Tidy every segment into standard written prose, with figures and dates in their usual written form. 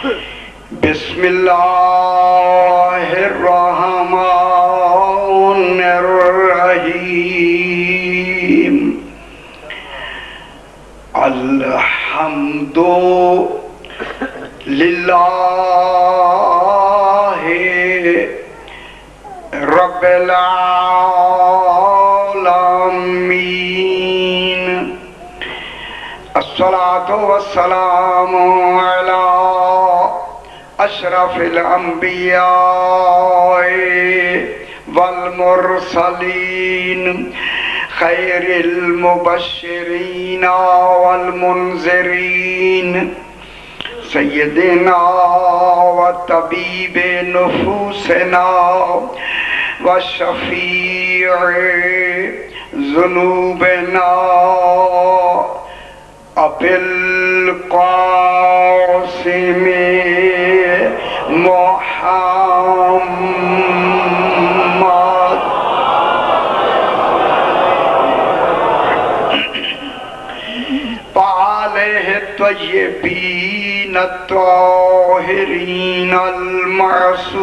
بسم اللہ الرحمن الرحیم الحمد للہ رب العالمین الصلاة والسلام علی اشرف الانبیاء والمرسلین خیر المبشرین والمنذرین سیدنا و طبیب نفوسنا و شفیع ذنوبنا ابی القاسم محمد وآلہ الطیبین الطاہرین المعصومین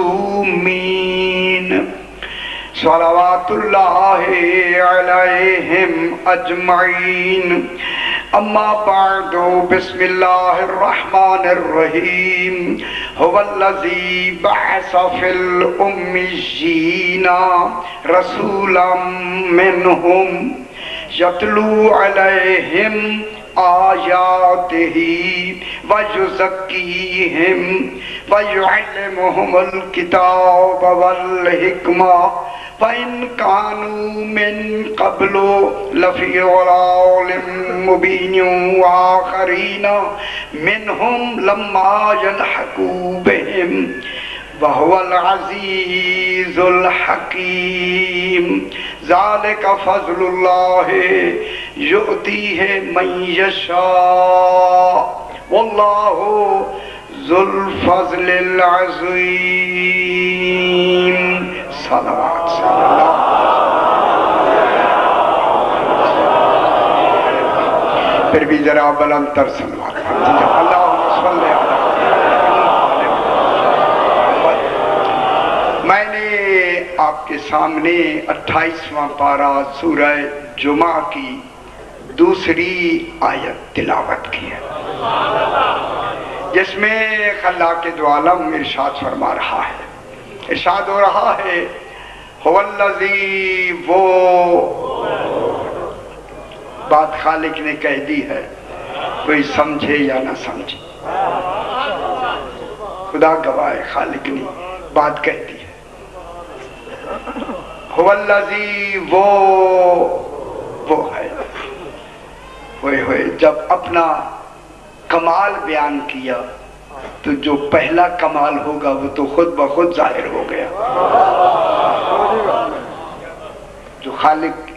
صلوات اللہ علیہم اجمعین اما بعد بسم اللہ الرحمن الرحیم هو الذی بعث فی الامیین رسولا منہم یتلو علیہم آیاتہ ویزکیہم ویعلمہم الکتاب والحکمہ وَإِن كَانُوا مِن قَبْلُ لَفِي ضَلَالٍ مُبِينٍ وَآخَرِينَ مِنْهُمْ لَمَّا يَلْحَقُوا بِهِمْ وَهُوَ الْعَزِيزُ الْحَكِيمُ ذَلِكَ فَضْلُ اللَّهِ يُؤْتِيهِ مَن يَشَاءُ وَاللَّهُ ذُو الْفَضْلِ الْعَظِيمِ صلوات صلی اللہ پھر بھی ذرا بلند تر صلوات اللہم صلی اللہ میں نے آپ کے سامنے 28واں پارہ سورہ جمعہ کی دوسری آیت تلاوت کی ہے جس میں خلاق دو عالم ارشاد فرما رہا ہے ارشاد ہو رہا ہے هو الذی وہ بات خالق نے کہہ دی ہے کوئی سمجھے یا نہ سمجھے خدا گواہ خالق نے بات کہہ دی ہے هو الذی وہ ہے ہوئے جب اپنا کمال بیان کیا تو جو پہلا کمال ہوگا وہ تو خود بخود ظاہر ہو گیا جو خالق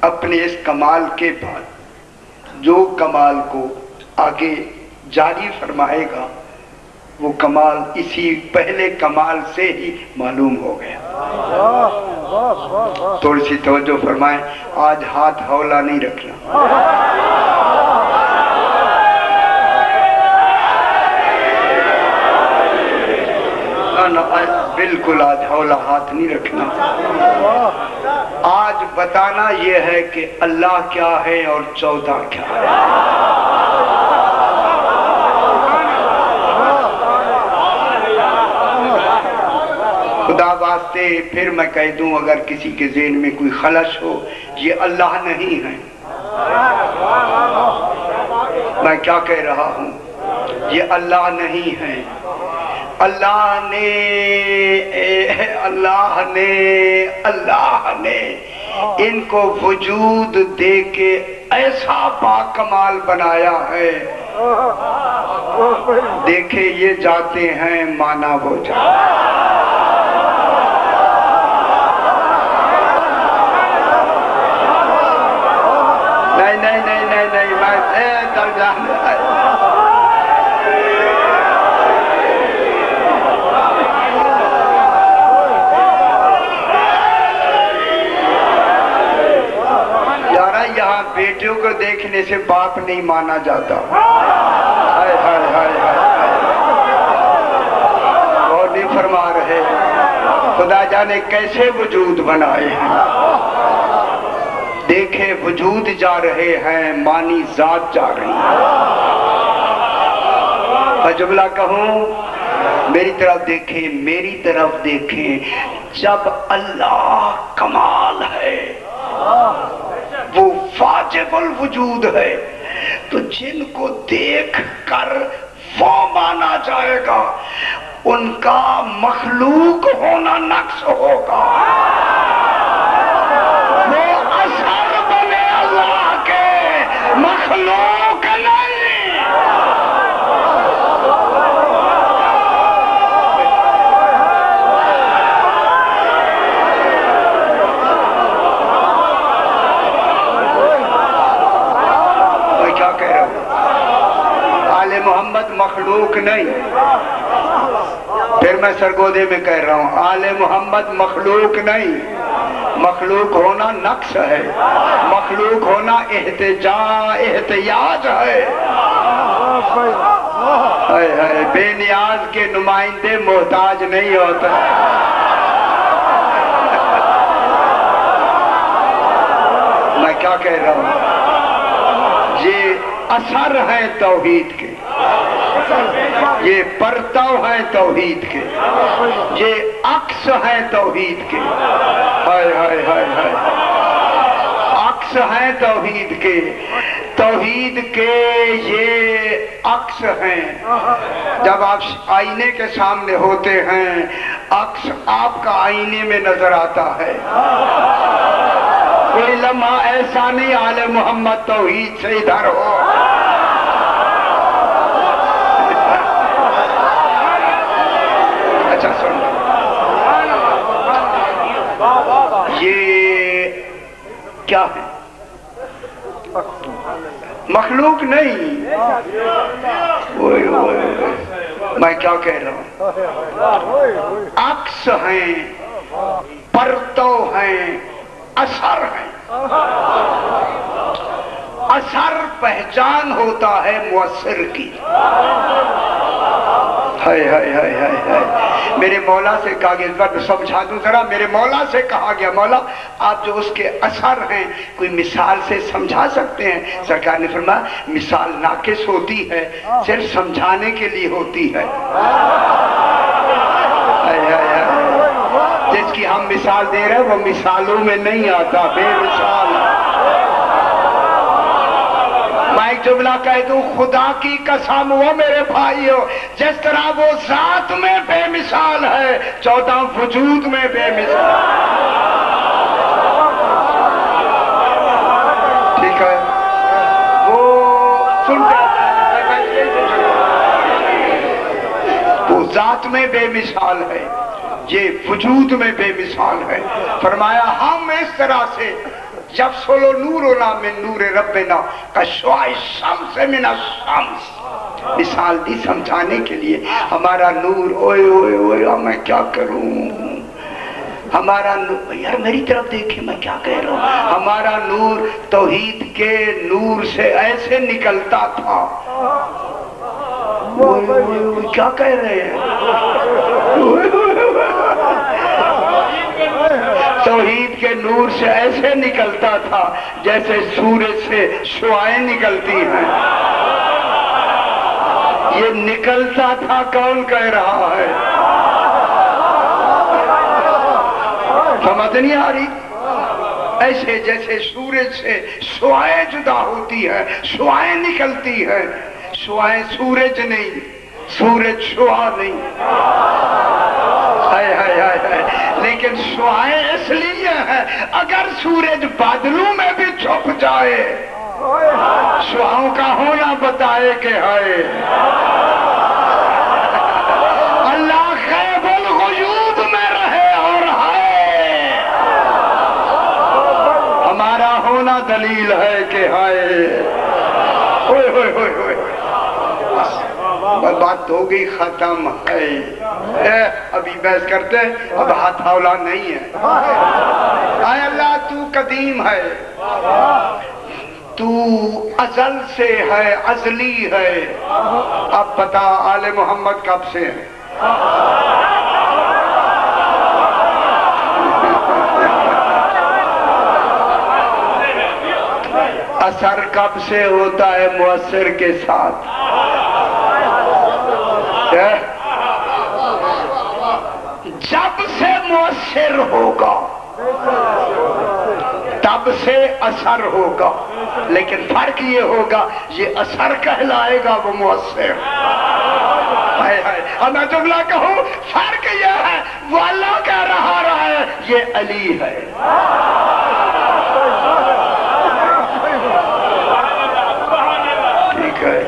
اپنے اس کمال کے بعد جو کمال کو آگے جاری فرمائے گا وہ کمال اسی پہلے کمال سے ہی معلوم ہو گیا تھوڑی سی توجہ فرمائیں آج ہاتھ ہولا نہیں رکھنا بالکل آج ہولا ہاتھ نہیں رکھنا آج بتانا یہ ہے کہ اللہ کیا ہے اور 14 کیا ہے خدا واسطے پھر میں کہہ دوں اگر کسی کے ذہن میں کوئی خلش ہو یہ اللہ نہیں ہے میں کیا کہہ رہا ہوں یہ اللہ نہیں ہے اللہ نے ان کو وجود دے کے ایسا باکمال بنایا ہے دیکھے یہ جاتے ہیں مانا وہ جاتے نہیں میں در جانے بیٹیوں کو دیکھنے سے باپ نہیں مانا جاتا ہائے ہائے ہائے ہائے اللہ نے کیسے وجود بنائے ہیں. دیکھے وجود جا رہے ہیں، مانی ذات جا رہی ہے. میں جملہ کہوں، میری طرف دیکھیں، میری طرف دیکھیں. جب اللہ کمال ہے، وہ واجب الوجود ہے، تو جن کو دیکھ کر وہ مانا جائے گا ان کا مخلوق ہونا نقص ہوگا. وہ اثر بنے اللہ کے، مخلوق نہیں. محمد مخلوق نہیں. پھر میں سرگودے میں کہہ رہا ہوں، آل محمد مخلوق نہیں. مخلوق ہونا نقص ہے، مخلوق ہونا احتیاج ہے. بے نیاز کے نمائندے محتاج نہیں ہوتا. میں کیا کہہ رہا ہوں؟ یہ اثر ہیں توحید کے، یہ پرتو ہیں توحید کے، یہ عکس ہیں توحید کے. ہائے ہائے ہائے ہائے، عکس ہیں توحید کے. توحید کے یہ عکس ہیں. جب آپ آئینے کے سامنے ہوتے ہیں، عکس آپ کا آئینے میں نظر آتا ہے. کوئی لمحہ ایسا نہیں آل محمد توحید سے ادھر ہو. اچھا سن، یہ کیا ہے؟ مخلوق نہیں. میں کیا کہہ رہا ہوں؟ عکس ہیں، پرتو ہیں، اثر ہے. اثر پہچان ہوتا ہے مؤثر کی. ہائے ہائے ہائے ہائے ہائے. میرے مولا سے کہا گیا، اس بات سمجھا دوں ذرا. میرے مولا سے کہا گیا، مولا آپ جو اس کے اثر ہیں کوئی مثال سے سمجھا سکتے ہیں؟ سرکار نے فرمایا مثال ناقص ہوتی ہے، صرف سمجھانے کے لیے ہوتی ہے. جس کی ہم مثال دے رہے ہیں وہ مثالوں میں نہیں آتا، بے مثال. میں ایک جملہ کہہ دوں، خدا کی قسم وہ میرے بھائیو، جس طرح وہ ذات میں بے مثال ہے، 14 وجود میں بے مثال. ٹھیک ہے، وہ سنتے وہ ذات میں بے مثال ہے، یہ وجود میں بے مثال ہے. فرمایا ہم اس طرح سے یفصل نورنا من نور ربنا کشعاع الشمس من الشمس. مثال دی سمجھانے کے لیے. ہمارا نور، اوئے اوئے اوئے میں کیا کروں، ہمارا نور، یار میری طرف دیکھیں میں کیا کہہ رہا ہوں. ہمارا نور توحید کے نور سے ایسے نکلتا تھا. کیا کہہ رہے ہیں؟ توحید کے نور سے ایسے نکلتا تھا جیسے سورج سے شعاعیں نکلتی ہیں. یہ نکلتا تھا کون کہہ رہا ہے؟ سمجھ نہیں آ رہی؟ ایسے جیسے سورج سے شعاعیں جدا ہوتی ہے، شعاعیں نکلتی ہے. شعاعیں سورج نہیں، سورج شعاع نہیں. ہائے ہائے ہائے ہائے. لیکن شعاعیں اس لیے ہیں اگر سورج بادلوں میں بھی چھپ جائے، شعاعوں کا ہونا بتائے کہ ہائے اللہ غیب الغیوب میں رہے اور ہے. ہمارا ہونا دلیل ہے کہ ہائے. ہوئے ہوئے ہوئے ہوئے. بات ہو گئی، ختم ہے. ابھی بحث کرتے ہیں، اب ہاتھ ہاولا نہیں ہے. اے اللہ تو قدیم ہے، تو ازل سے ہے، ازلی ہے. اب بتا آل محمد کب سے ہے؟ اثر کب سے ہوتا ہے مؤثر کے ساتھ؟ جب سے مؤثر ہوگا تب سے اثر ہوگا، لیکن فرق یہ ہوگا یہ اثر کہلائے گا، وہ مؤثر۔ اور میں جملہ کہوں، فرق یہ ہے وہ اللہ کہہ رہا ہے، یہ علی ہے۔ ٹھیک ہے،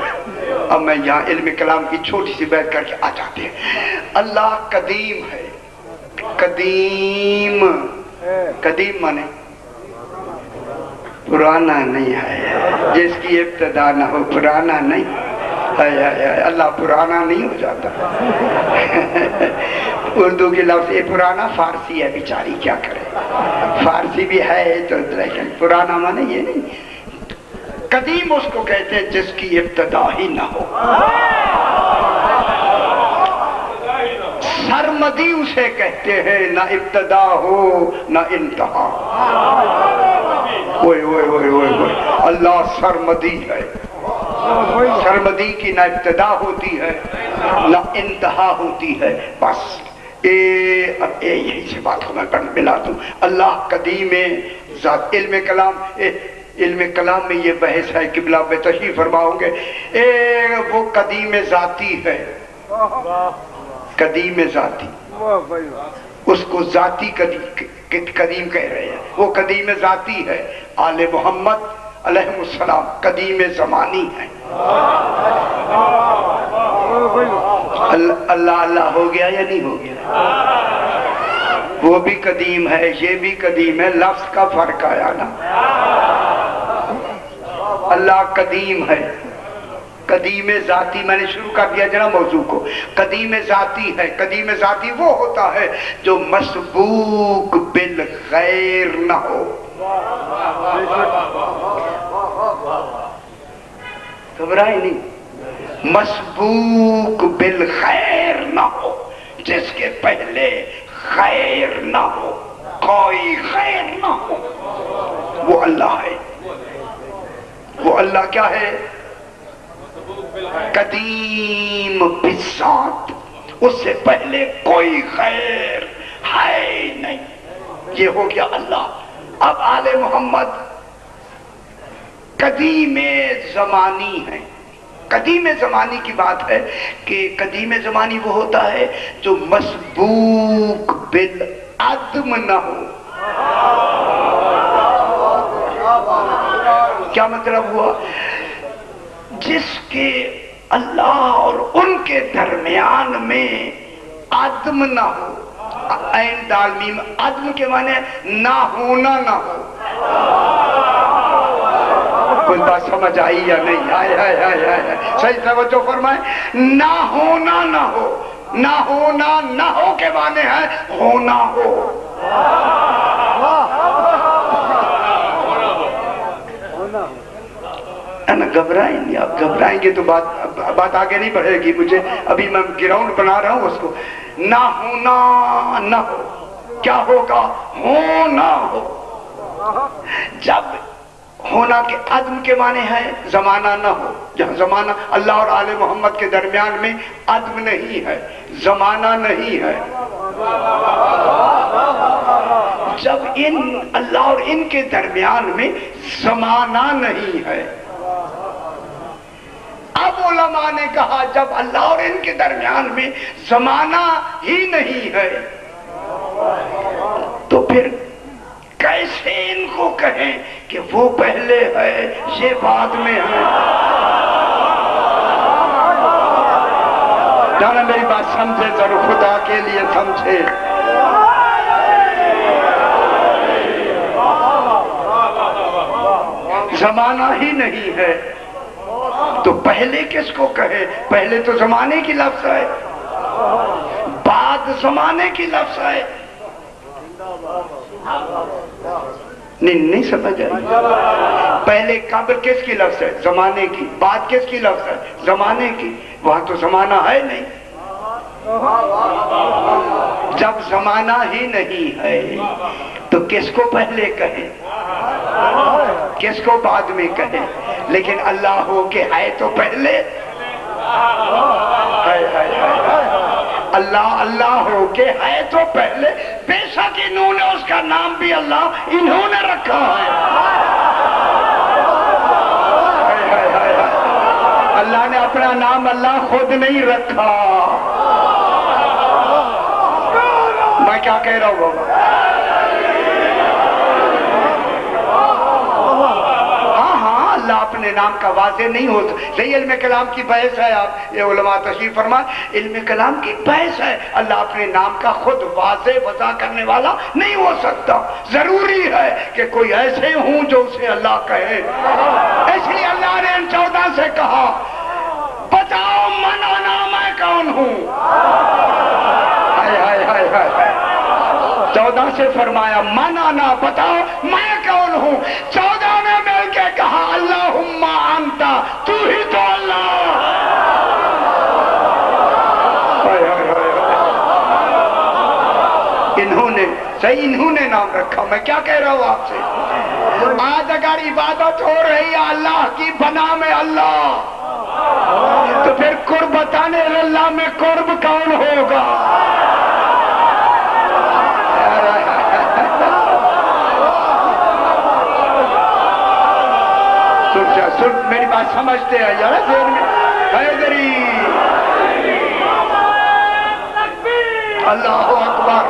اب میں یہاں علم کلام کی چھوٹی سی بیعت کر کے آ جاتے ہیں۔ اللہ قدیم ہے، قدیم، قدیم مانے پرانا نہیں ہے، جس کی ابتدا نہ ہو پرانا نہیں ہے۔ اللہ پرانا نہیں ہو جاتا۔ اردو کی لفظ یہ پرانا فارسی ہے بیچاری، کیا کرے، فارسی بھی ہے تو لیکن پرانا مانے یہ نہیں۔ قدیم اس کو کہتے ہیں جس کی ابتدا ہی نہ ہو۔ سرمدی اسے کہتے ہیں نہ ابتدا ہو نہ انتہا۔ اللہ سرمدی ہے، سرمدی کی نہ ابتدا ہوتی ہے نہ انتہا ہوتی ہے، بس یہی سے بات کو میں ملا دوں۔ اللہ قدیم ذات۔ علم کلام میں یہ بحث ہے، قبلہ میں تشریف فرماؤں گے، وہ قدیم ذاتی ہے، قدیم ذاتی، اس کو ذاتی قدیم کہہ رہے ہیں، وہ قدیم ذاتی ہے۔ آل محمد علیہ السلام قدیم زمانی ہے۔ اللہ اللہ ہو گیا یا نہیں ہو گیا؟ وہ بھی قدیم ہے، یہ بھی قدیم ہے، لفظ کا فرق آیا نا۔ اللہ قدیم ہے، قدیم ذاتی، میں نے شروع کر دیا جناب موضوع کو۔ قدیم ذاتی ہے، قدیم ذاتی وہ ہوتا ہے جو مسبوق بالغیر نہ ہو۔ گھبرائے نہیں، مسبوق بالخیر نہ ہو، جس کے پہلے خیر نہ ہو، کوئی خیر نہ ہو، وہ اللہ ہے۔ وہ اللہ کیا ہے؟ قدیم بالذات، اس سے پہلے کوئی خیر ہے نہیں، یہ ہو گیا اللہ۔ اب آل محمد قدیم زمانی ہے۔ قدیم زمانی کی بات ہے کہ قدیم زمانی وہ ہوتا ہے جو مسبوق بالعدم نہ ہو۔ کیا مطلب ہوا؟ جس کے اللہ اور ان کے درمیان میں عدم نہ ہو، عین دال میم، عدم کے معنی نہ ہونا نہ ہو۔ کوئی بات سمجھ آئی یا نہیں؟ آئے صحیح توجہ فرمائیں۔ نہ ہونا نہ ہو، نہ ہونا نہ ہو کے معنی ہے ہونا ہو۔ گھبرائیں نہیں، آپ گھبرائیں گے تو بات آگے نہیں بڑھے گی۔ مجھے ابھی میں گراؤنڈ بنا رہا ہوں اس کو۔ نہ ہونا نہ ہو، کیا ہوگا؟ ہونا ہو۔ جب ہونا کے عدم کے معنی ہے زمانہ نہ ہو، جہاں زمانہ اللہ اور آل محمد کے درمیان میں عدم نہیں ہے، زمانہ نہیں ہے۔ جب اللہ اور ان کے درمیان میں زمانہ نہیں ہے، اب علماء نے کہا جب اللہ اور ان کے درمیان میں زمانہ ہی نہیں ہے تو پھر کیسے ان کو کہیں کہ وہ پہلے ہے یہ بعد میں ہے؟ جانا میری بات سمجھے ضرور، خدا کے لیے سمجھے۔ زمانہ ہی نہیں ہے تو پہلے کس کو کہے؟ پہلے تو زمانے کی لفظ ہے، بعد زمانے کی لفظ ہے۔ نہیں سمجھ آئی؟ پہلے قبل کس کی لفظ ہے؟ زمانے کی۔ بعد کس کی لفظ ہے؟ زمانے کی۔ وہاں تو زمانہ ہے نہیں۔ جب زمانہ ہی نہیں ہے تو کس کو پہلے کہیں؟ کس کو بعد میں کہے، لیکن اللہ ہو کہ ہے تو پہلے، اللہ اللہ ہو کہ ہے تو پہلے، بے شک انہوں نے اس کا نام بھی اللہ انہوں نے رکھا ہے۔ اللہ نے اپنا نام اللہ خود نہیں رکھا۔ میں کیا کہہ رہا ہوں بابا؟ اللہ اپنے نام کا واضح نہیں ہوتا، صحیح علم کلام کی بحث ہے، آپ یہ علماء تشریف فرمائیں، علم کلام کی بحث ہے، اللہ اپنے نام کا خود واضح وضع کرنے والا نہیں ہو سکتا، ضروری ہے کہ کوئی ایسے ہوں جو اسے اللہ کہے۔ اس لیے اللہ نے ان 14 سے کہا بتاؤ من انا، میں کون ہوں؟ 14 سے فرمایا من انا، بتاؤ میں کون ہوں۔ 14 نے مل کے کہا اللہم انت، تو ہی تو اللہ۔ انہوں نے نام رکھا۔ میں کیا کہہ رہا ہوں آپ سے؟ آج اگر عبادت ہو رہی ہے اللہ کی بنا میں اللہ، تو پھر قربتان اللہ میں قرب کون ہوگا؟ میری بات سمجھتے ہیں یار؟ ذہن میں حیدری، اللہ اکبر،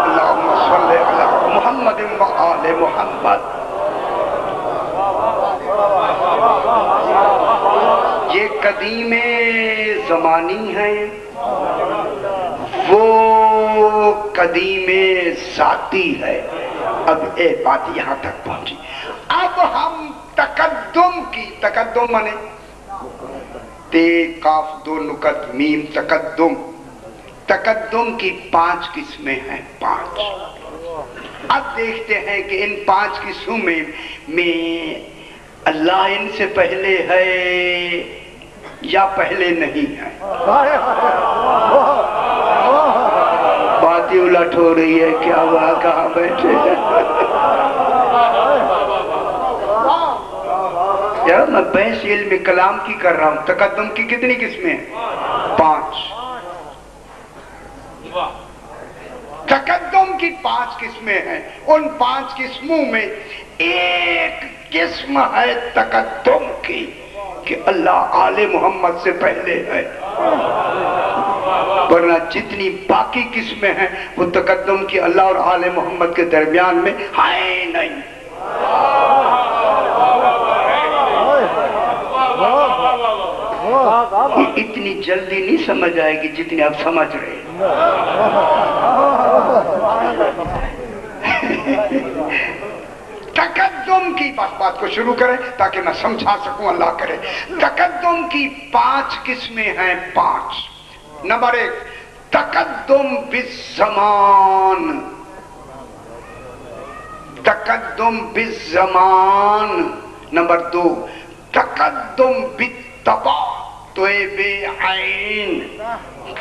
اللہم صلی علی محمد و آل محمد۔ یہ قدیم زمانی ہے، وہ قدیم ذاتی ہے۔ اب ایک بات یہاں تک پہنچی، اب ہم تقدم کی، تقدم مانے تے قاف دو نقط میم، تقدم کی 5 قسمیں ہیں، 5۔ اب دیکھتے ہیں کہ ان 5 قسموں میں اللہ ان سے پہلے ہے یا پہلے نہیں ہے۔ بات ہی الٹ ہو رہی ہے، کیا ہوا، کہاں بیٹھے ہیں؟ یار میں بحث علم کلام کی کر رہا ہوں۔ تقدم کی کتنی قسمیں ہیں؟ 5۔ تقدم کی 5 قسمیں ہیں۔ ان 5 قسموں میں ایک قسم ہے تقدم کی کہ اللہ آل محمد سے پہلے ہے، ورنہ جتنی باقی قسمیں ہیں وہ تقدم کی اللہ اور آل محمد کے درمیان میں ہے نہیں۔ اتنی جلدی نہیں سمجھ آئے گی جتنی آپ سمجھ رہے ہیں۔ تقدم کی بات کو شروع کریں تاکہ میں سمجھا سکوں، اللہ کرے۔ تقدم کی 5 قسمیں ہیں، 5۔ نمبر 1 تقدم بالزمان، تقدم بالزمان۔ نمبر 2 تقدم بالطبع، توبے عین،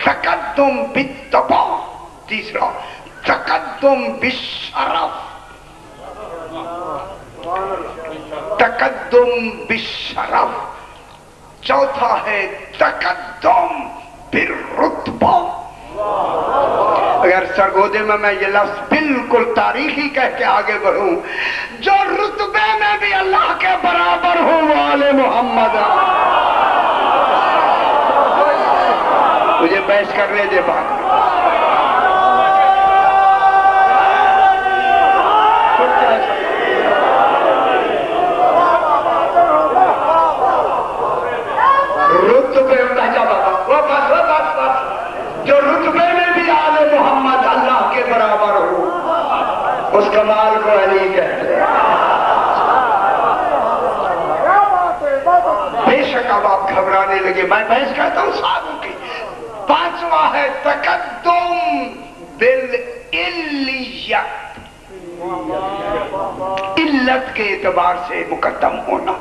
تقدم بالطبع۔ تیسرا تقدم بالشرف، تقدم بالشرف۔ چوتھا ہے تقدم بالرتبہ۔ اگر سرگودے میں یہ لفظ بالکل تاریخی کہہ کے آگے بڑھوں، جو رتبے میں بھی اللہ کے برابر ہو وہ آل محمد۔ مجھے بحث کرنے دے بات۔ جو رتبے میں بھی آل محمد اللہ کے برابر ہو اس کمال کو علی کہتے ہیں۔ بے شک اب آپ گھبرانے لگے، میں بحث کہتا ہوں صاحبوں کی۔ 5واں ہے تقدم بالعلیت، علت کے اعتبار سے مقدم ہونا۔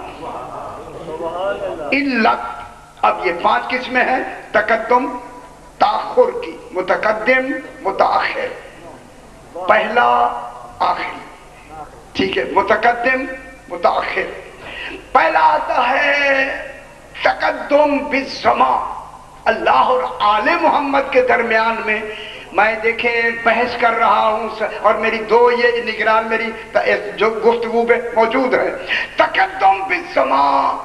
علت. اب یہ 5 قسمیں ہیں تقدم تاخر کی. متقدم متاخر، پہلا آخری. ٹھیک ہے، متقدم متاخر. پہلا آتا ہے تقدم بالزمان. اللہ اور آل محمد کے درمیان میں دیکھیں بحث کر رہا ہوں اور میری 2 یہ نگران میری جو گفتگو پہ موجود ہے. تقدم بالزمان،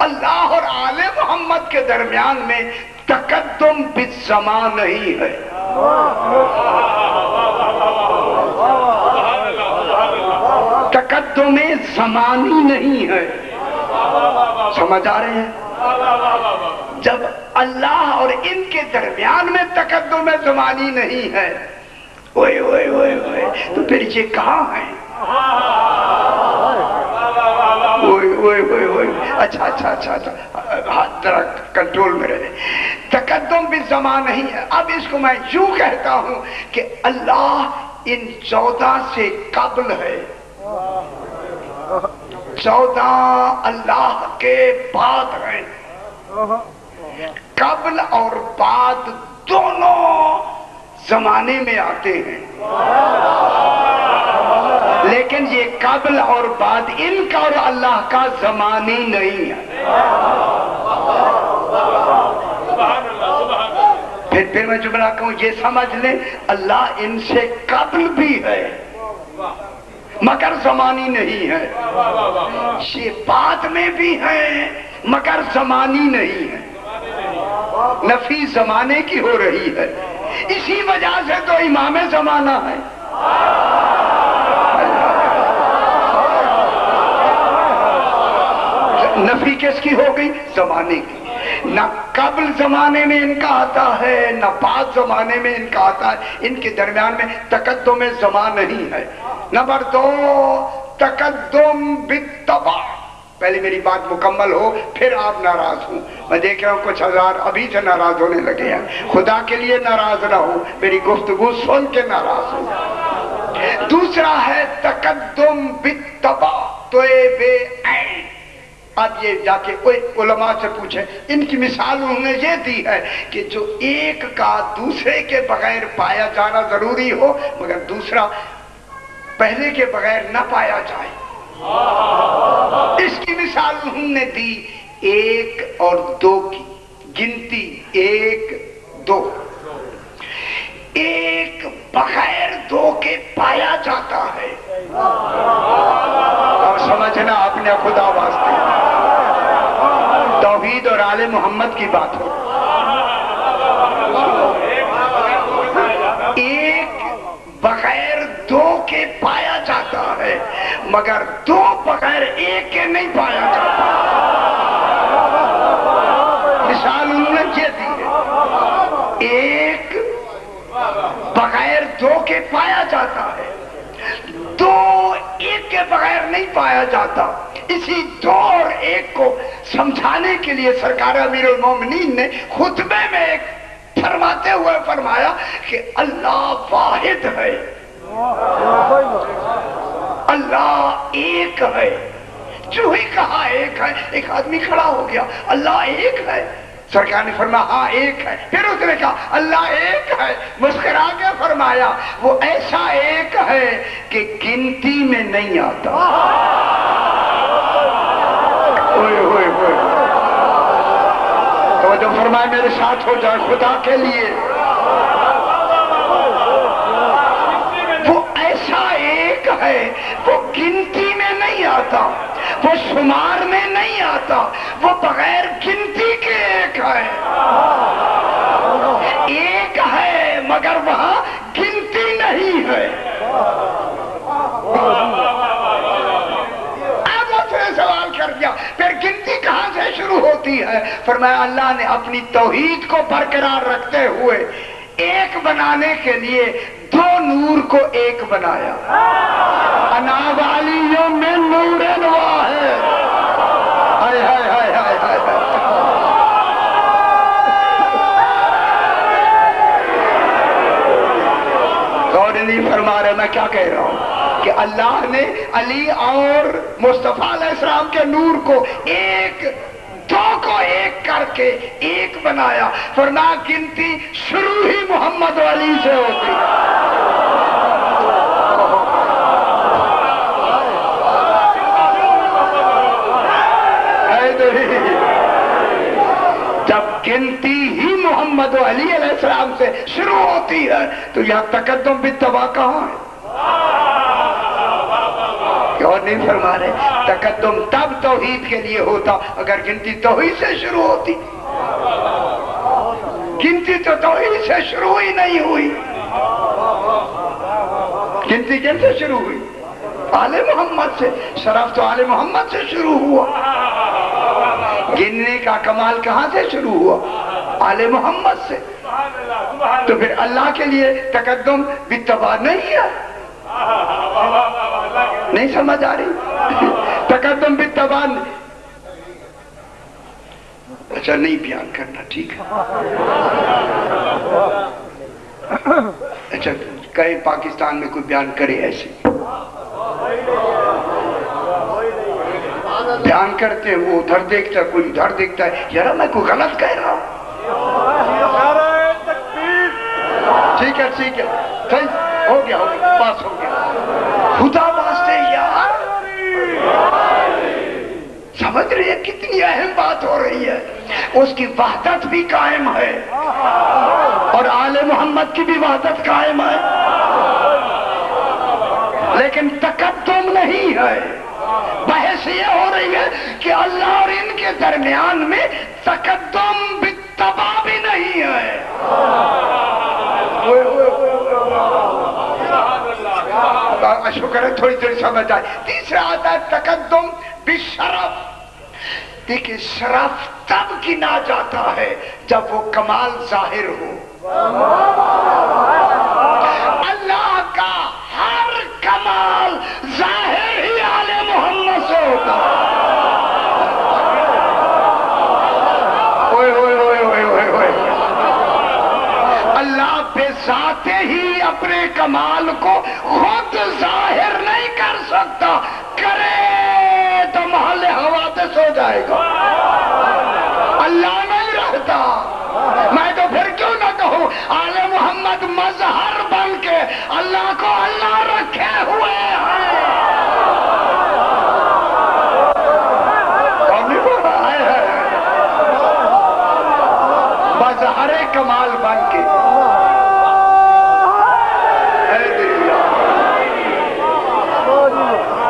اللہ اور آل محمد کے درمیان میں تقدم بالزمان نہیں ہے. تقدم زمانی نہیں ہے. سمجھ آ رہے ہیں؟ جب اللہ اور ان کے درمیان میں تقدم زمانی نہیں ہے، اوئے اوئے اوئے اوئے، تو پھر یہ کہاں ہے؟ اچھا اچھا اچھا اچھا، ہاتھ ذرا کنٹرول میں رہے. تقدم بھی زمان نہیں ہے. اب اس کو میں یوں کہتا ہوں کہ اللہ ان 14 سے قبل ہے، 14 اللہ کے بعد ہیں. قبل اور بعد دونوں زمانے میں آتے ہیں، لیکن یہ قبل اور بعد ان کا اور اللہ کا زمانی نہیں ہے. پھر میں جملہ کہوں یہ سمجھ لیں، اللہ ان سے قبل بھی ہے مگر زمانی نہیں ہے. یہ بعد میں بھی ہے مگر زمانی نہیں ہے. نفی زمانے کی ہو رہی ہے. اسی وجہ سے تو امام زمانہ ہے. نفی کس کی ہو گئی؟ زمانے کی. نہ قبل زمانے میں ان کا آتا ہے نہ بعد زمانے میں ان کا آتا ہے. ان کے درمیان میں تقدم زمان نہیں ہے. نمبر 2 تقدم بالتبع. پہلے میری بات مکمل ہو پھر آپ ناراض ہوں. میں دیکھ رہا ہوں کچھ ہزار ابھی سے ناراض ہونے لگے ہیں. خدا کے لیے ناراض نہ ہو، میری گفتگو سن کے ناراض ہو. دوسرا ہے تقدم بالتبع، توے عین. اب یہ جا کے علماء سے پوچھیں، ان کی مثال انہوں نے یہ دی ہے کہ جو ایک کا دوسرے کے بغیر پایا جانا ضروری ہو مگر دوسرا پہلے کے بغیر نہ پایا جائے. اس کی مثال انہوں نے دی 1 اور 2 کی گنتی. 1 2، 1 بغیر 2 کے پایا جاتا ہے. اور سمجھنا اپنے خدا واسطے توحید اور آل محمد کی بات ہو. 1 بغیر 2 کے پایا جاتا ہے مگر 2 بغیر 1 کے نہیں پایا جاتا. مثال انہوں نے یہ دی ہے، 1 بغیر 2 کے پایا جاتا ہے، 2 1 کے بغیر نہیں پایا جاتا. اسی 2 اور 1 کو سمجھانے کے لیے سرکار امیر المومنین نے خطبے میں ایک فرماتے ہوئے فرمایا کہ اللہ واحد ہے، اللہ ایک ہے. جو ہی کہا ایک ہے، ایک آدمی کھڑا ہو گیا، اللہ ایک ہے. سرکار نے فرمایا ہاں ایک ہے. پھر اس نے کہا اللہ ایک ہے. مسکرا کے فرمایا وہ ایسا ایک ہے کہ گنتی میں نہیں آتا. تو جو فرمایا میرے ساتھ ہو جائے خدا کے لیے، وہ ایسا ایک ہے، وہ گنتی میں نہیں آتا، وہ شمار میں نہیں آتا، وہ بغیر گنتی کے ایک ہے. ایک ہے مگر وہاں گنتی نہیں ہے. اب اس نے سوال کر دیا پھر گنتی کہاں سے شروع ہوتی ہے؟ فرمایا اللہ نے اپنی توحید کو برقرار رکھتے ہوئے ایک بنانے کے لیے 2 نور کو ایک بنایا. انا والیوں میں نور واحد. ہائے ہائے ہائے ہائے ہائے. غور نہیں فرما رہے میں کیا کہہ رہا ہوں کہ اللہ نے علی اور مصطفیٰ علیہ السلام کے نور کو ایک دو کو ایک کر کے ایک بنایا، ورنہ گنتی شروع ہی محمد علی سے ہوتی۔ جب گنتی ہی محمد علی علیہ السلام سے شروع ہوتی ہے تو یہاں تقدم بالتبع کہاں ہے؟ اور نہیں فرما رہے تقدم تب توحید کے لیے ہوتا اگر گنتی توحید سے شروع ہوتی۔ گنتی تو توحید سے شروع ہی نہیں ہوئی، گنتی کن سے شروع ہوئی؟ آل محمد سے، شرف تو آل محمد سے شروع ہوا۔ گننے کا کمال کہاں سے شروع ہوا؟ آل محمد سے۔ تو پھر اللہ کے لیے تقدم بالتبع نہیں ہے؟ نہیں سمجھ آ رہی؟ تقدم بالتبع اچھا نہیں بیان کرنا، ٹھیک ہے۔ اچھا کہیں پاکستان میں کوئی بیان کرے ایسے بیان کرتے ہیں، وہ ادھر دیکھتا ہے کوئی ادھر دیکھتا ہے، یار میں کوئی غلط کہہ رہا ہوں۔ ٹھیک ہے ٹھیک ہے، ہو گیا پاس ہو گیا۔ خدا واسطے یار سمجھ رہی ہے کتنی اہم بات ہو رہی ہے؟ اس کی وحدت بھی قائم ہے اور آل محمد کی بھی وحدت قائم ہے، لیکن تقدم نہیں ہے۔ بحث یہ ہو رہی ہے کہ اللہ اور ان کے درمیان میں تقدم بالتبع بھی نہیں ہے۔ شکر ہے تھوڑی تھوڑی سمجھ آئی۔ تیسرا آتا ہے تقدم بالشرف۔ دیکھیں شرف تب گنا جاتا ہے جب وہ کمال ظاہر ہو۔ اللہ کا ہر کمال ظاہر ہی آل محمد سے ہوتا ہے۔ اللہ بے ذات ہی اپنے کمال کو خود ظاہر نہیں کر سکتا، کرے تو محل حوادث ہو جائے گا، اللہ نہیں رہتا۔ میں تو پھر کیوں نہ کہوں آل محمد مظہر بن کے اللہ کو اللہ رکھے ہوئے ہیں۔ مظہر کمال بن کے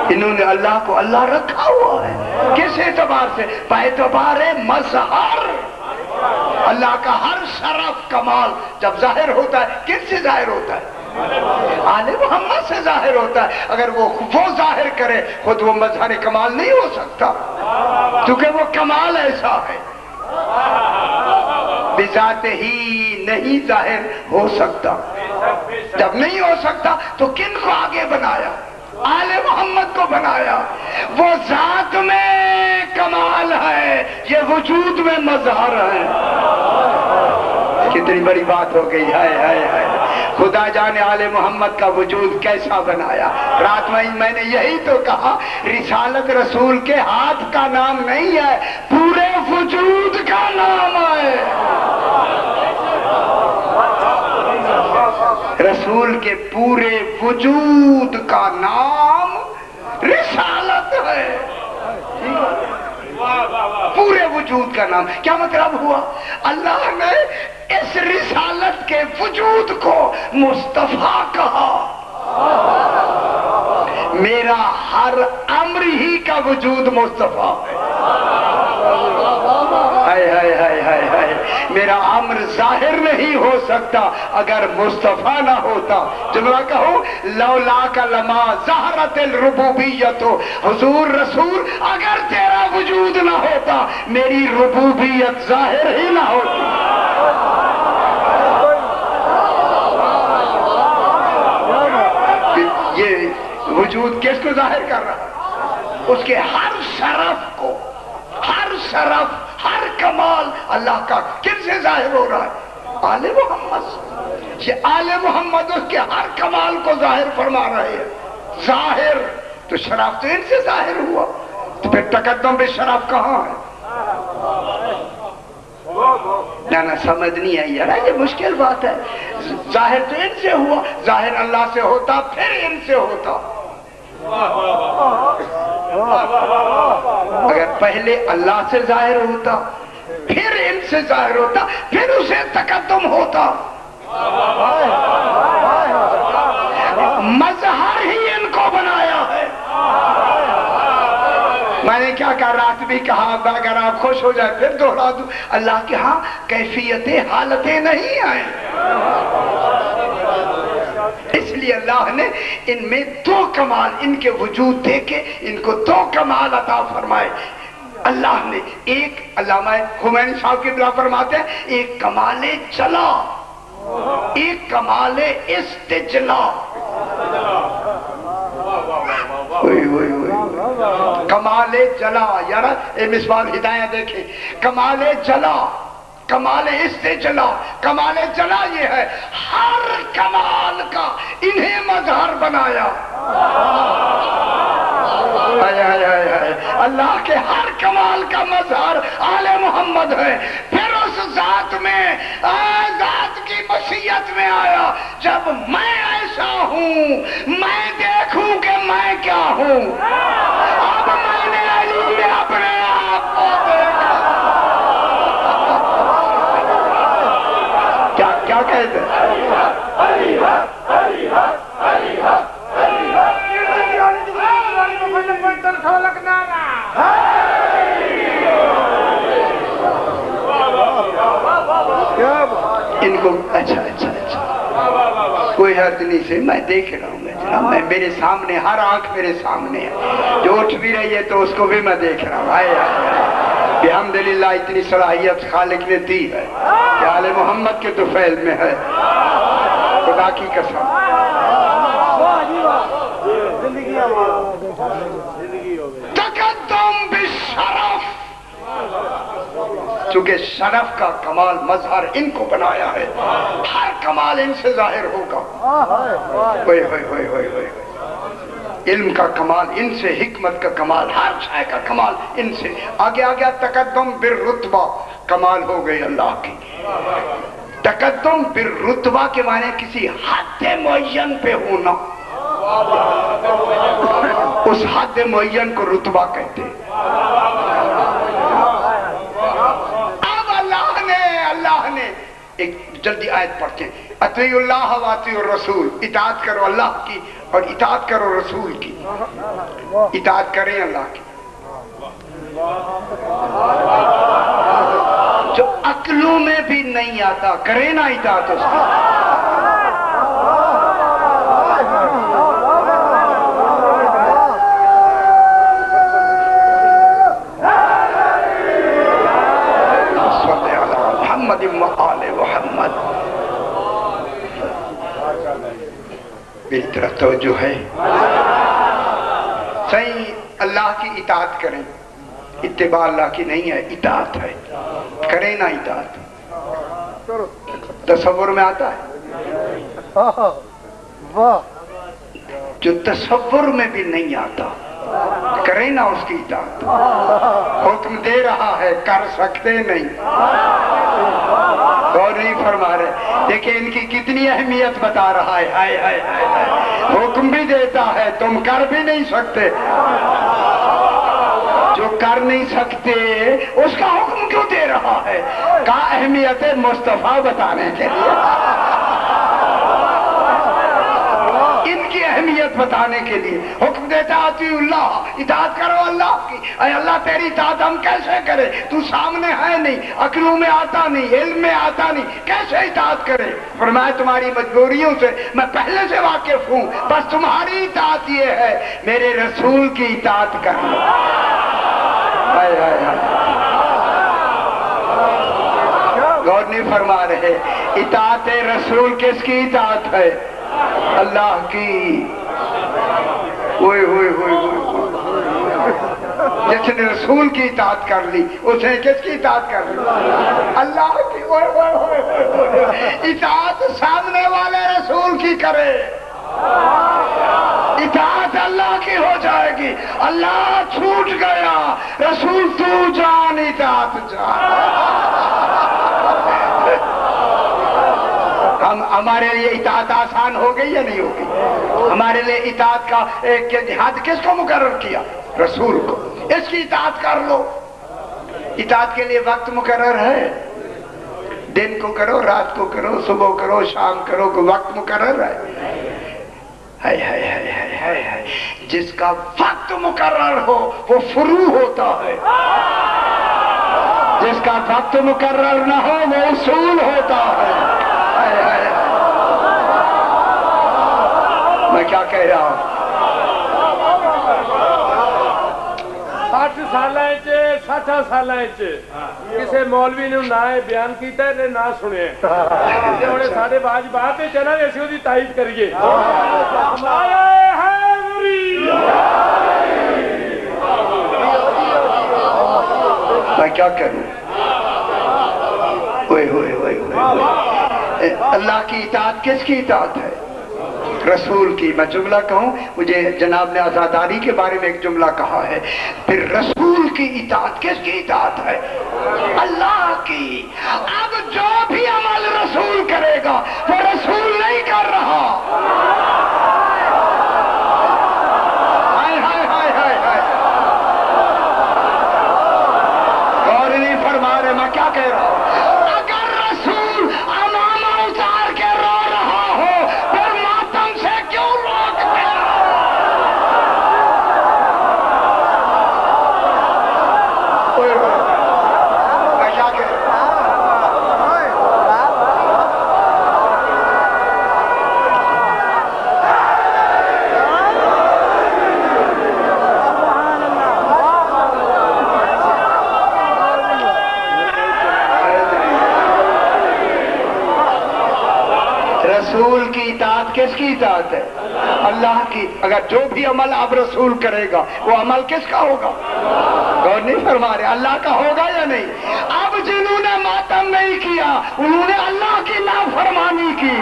انہوں نے اللہ کو اللہ رکھا ہوا ہے۔ کس اعتبار سے؟ باعتبار مظہر۔ اللہ کا ہر شرف کمال جب ظاہر ہوتا ہے کس سے ظاہر ہوتا ہے؟ آل محمد سے ظاہر ہوتا ہے۔ اگر وہ ظاہر کرے خود وہ مظہر کمال نہیں ہو سکتا، کیونکہ وہ کمال ایسا ہے بذات ہی نہیں ظاہر ہو سکتا۔ جب نہیں ہو سکتا تو کن کو آگے بنایا؟ آل محمد کو بنایا۔ وہ ذات میں کمال ہے، یہ وجود میں مظہر ہے۔ کتنی بڑی بات ہو گئی ہے۔ خدا جانے آل محمد کا وجود کیسا بنایا۔ رات میں نے یہی تو کہا رسالت رسول کے ہاتھ کا نام نہیں ہے، پورے وجود کا نام ہے۔ رسول کے پورے وجود کا نام رسالت ہے۔ پورے وجود کا نام کیا مطلب ہوا؟ اللہ نے اس رسالت کے وجود کو مصطفیٰ کہا۔ میرا ہر امر ہی کا وجود مصطفیٰ ہے۔ میرا امر ظاہر نہیں ہو سکتا اگر مصطفیٰ نہ ہوتا۔ جملہ کہو لولا کا لما ظہرت الربوبیت، حضور رسول اگر تیرا وجود نہ ہوتا میری ربوبیت ظاہر ہی نہ ہوتی۔ یہ وجود کس کو ظاہر کر رہا؟ اس کے ہر شرف کو، ہر شرف، ہر کمال اللہ کا کن سے ظاہر ہو رہا ہے؟ آل محمد سے۔ یہ آل محمد اس کے ہر کمال کو ظاہر فرما رہے ہیں۔ ظاہر تو شرف تو ان سے ظاہر ہوا، تو پھر تقدم بے شرف کہاں ہے؟ نہ سمجھ نہیں آئی یار، یہ مشکل بات ہے. ظاہر تو ان سے ہوا، ظاہر اللہ سے ہوتا پھر ان سے ہوتا. اگر پہلے اللہ سے ظاہر ہوتا پھر ان سے ظاہر ہوتا پھر اسے تقدم ہوتا. مظہر ہی ان کو بنایا ہے. میں نے کیا کہا، رات بھی کہا، اگر آپ خوش ہو جائے پھر دوہرا دوں، اللہ کے ہاں کیفیتیں حالتیں نہیں آئیں. اس لیے اللہ نے ان میں دو کمال، ان کے وجود دے کے ان کو دو کمال عطا فرمائے. اللہ نے ایک، علامہ خمینی صاحب کی بلا فرماتے ہیں، ایک کمال جلا، ایک کمال استجلا. کمال جلا، یار اے مصباح ہدایہ دیکھیں، کمال جلا، کمال استجلا. کمال جلا یہ ہے ہر کمال کا انہیں مظہر بنایا. اللہ کے ہر کمال کا مظہر آل محمد ہے. پھر اس ذات میں، ذات کی مشیت میں آیا، جب میں ایسا ہوں میں دیکھوں کہ میں کیا ہوں. اب میں نے علی میں اپنے آپ کو دیکھا. کیا کہتے ہیں؟ ان کو اچھا کوئی حد نہیں سے میں دیکھ رہا ہوں جناب، میں میرے سامنے، ہر آنکھ میرے سامنے ہے، جو اٹھ بھی رہی ہے تو اس کو بھی میں دیکھ رہا ہوں. الحمدللہ اتنی صلاحیت خالق نے دی ہے کہ آل محمد کے طفیل میں ہے، خدا کی قسم. تقدم بالشرف، چونکہ شرف کا کمال مظہر ان کو بنایا ہے، ہر کمال ان سے ظاہر ہوگا. ہوئے ہوئے ہوئے ہوئے ہوئے، علم کا کمال ان سے، حکمت کا کمال، ہر شے کا کمال ان سے. آگے آگیا تقدم بالرتبہ، کمال ہو گئی اللہ کی. تقدم بالرتبہ کے معنی کسی حد معین پہ ہونا، اس حد معین کو رتبہ کہتے ہیں. اب اللہ نے ایک جلدی آیت پڑھتے ہیں، اطیعوا اللہ و اطیعوا الرسول، اطاعت کرو اللہ کی اور اطاعت کرو رسول کی. اطاعت کریں اللہ کی. جو عقلوں میں بھی نہیں آتا کرے نا اطاعت اس کی. محمد میری طرف توجہ ہے. صحیح اللہ کی اطاعت کریں، اتباع اللہ کی نہیں ہے، اطاعت ہے. کریں نا اطاعت. تصور میں آتا ہے جو تصور میں بھی نہیں آتا، کریں نا اس کی اطاعت. حکم دے رہا ہے کر سکتے نہیں، غور نہیں فرما رہے. دیکھیں ان کی کتنی اہمیت بتا رہا ہے. ہائے ہائے ہائے، حکم بھی دیتا ہے تم کر بھی نہیں سکتے. جو کر نہیں سکتے اس کا حکم کیوں دے رہا ہے؟ کا اہمیت ہے مصطفیٰ بتانے کے لیے، ان کی اہمیت بتانے کے لیے حکم دیتا اطیعوا اللہ، اطاعت کرو اللہ کی. اے اللہ تیری اطاعت ہم کیسے کرے؟ تو سامنے ہے نہیں، عقلوں میں آتا نہیں، علم میں آتا نہیں، کیسے اطاعت کرے؟ فرمایا تمہاری مجبوریوں سے میں پہلے سے واقف ہوں، بس تمہاری اطاعت یہ ہے میرے رسول کی اطاعت کرنا. غور نہیں فرما رہے. اطاعت رسول کس کی اطاعت ہے؟ اللہ کی. ہوئے ہوئے ہوئے ہوئے، جس نے رسول کی اطاعت کر لی اس نے کس کی اطاعت کر لی؟ اللہ کی. ہوئے ہوئے ہوئے ہوئے، اطاعت سامنے والے رسول کی کرے، اطاعت اللہ کی ہو جائے گی. اللہ چھوٹ گیا، رسول تو جان، اطاعت جان. ہمارے لیے اطاعت آسان ہو گئی یا نہیں ہو گئی؟ ہمارے لیے اطاعت کا جہاد کس کو مقرر کیا؟ رسول کو. اس کی اطاعت کر لو. اطاعت کے لیے وقت مقرر ہے؟ دن کو کرو، رات کو کرو، صبح کرو، شام کرو، کوئی وقت مقرر ہے؟ جس کا وقت مقرر ہو وہ فروع ہوتا ہے، جس کا وقت مقرر نہ ہو وہ اصول ہوتا ہے. میں کیا کہہ رہا ہوں؟ 60 سالاں چ 60 سالاں چ کسے مولوی نے نہ بیان کیتا ہے نہ سنیا تے ہن ساڈے باج بات تے چنا اسی اودی تائید کریے. میں کیا کروں؟ اللہ کی اطاعت کس کی اطاعت ہے؟ رسول کی. میں جملہ کہوں، مجھے جناب نے آزاداری کے بارے میں ایک جملہ کہا ہے. پھر رسول کی اطاعت کس کی اطاعت ہے؟ اللہ کی. اب جو بھی عمل رسول کرے گا وہ رسول نہیں کر رہا. غور نہیں فرما رہے میں کیا کہہ رہا ہوں؟ رسول کی اطاعت کس کی اطاعت ہے؟ اللہ کی. اگر جو بھی عمل آپ رسول کرے گا وہ عمل کس کا ہوگا؟ غور نہیں فرما رہے؟ اللہ کا ہوگا یا نہیں؟ اب جنہوں نے ماتم نہیں کیا انہوں نے اللہ کی نافرمانی کی.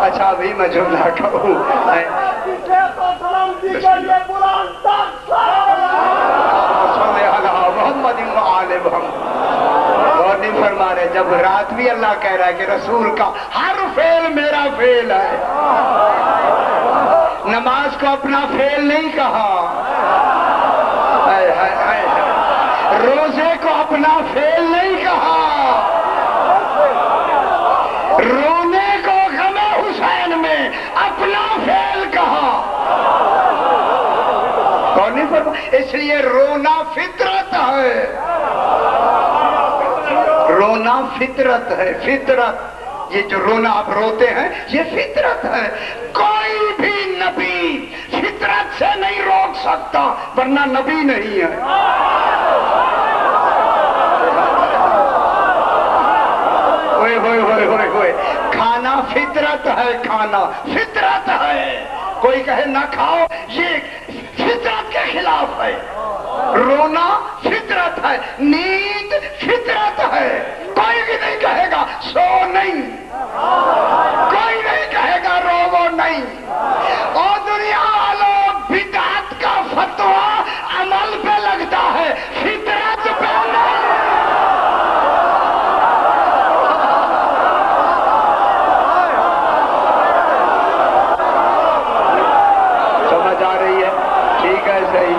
اچھا ابھی میں جملہ کہوں. محمد اور نہیں فرما رہے. جب رات بھی اللہ کہہ رہا ہے کہ رسول کا ہر فعل میرا فعل ہے. نماز کو اپنا فعل نہیں کہا، روزے کو اپنا فعل نہیں کہا، رونے کو غم حسین میں اپنا فعل کہا. کون نہیں فرما؟ اس لیے رونا فطرت ہے. رونا فطرت ہے. فطرت یہ جو رونا آپ روتے ہیں یہ فطرت ہے. کوئی بھی نبی فطرت سے نہیں روک سکتا ورنہ نبی نہیں ہے. ہوئے کھانا فطرت ہے. کھانا فطرت ہے. کوئی کہے نہ کھاؤ یہ فطرت کے خلاف ہے. رونا فطرت ہے. نیند فطرت ہے. کوئی بھی نہیں کہے گا سو نہیں، کوئی نہیں کہے گا روو نہیں. اور دنیا والوں بدعت کا فتویٰ عمل پہ لگتا ہے، فطرت پہ نہیں. سمجھ آ رہی ہے؟ ٹھیک ہے، صحیح.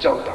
14।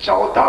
14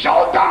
14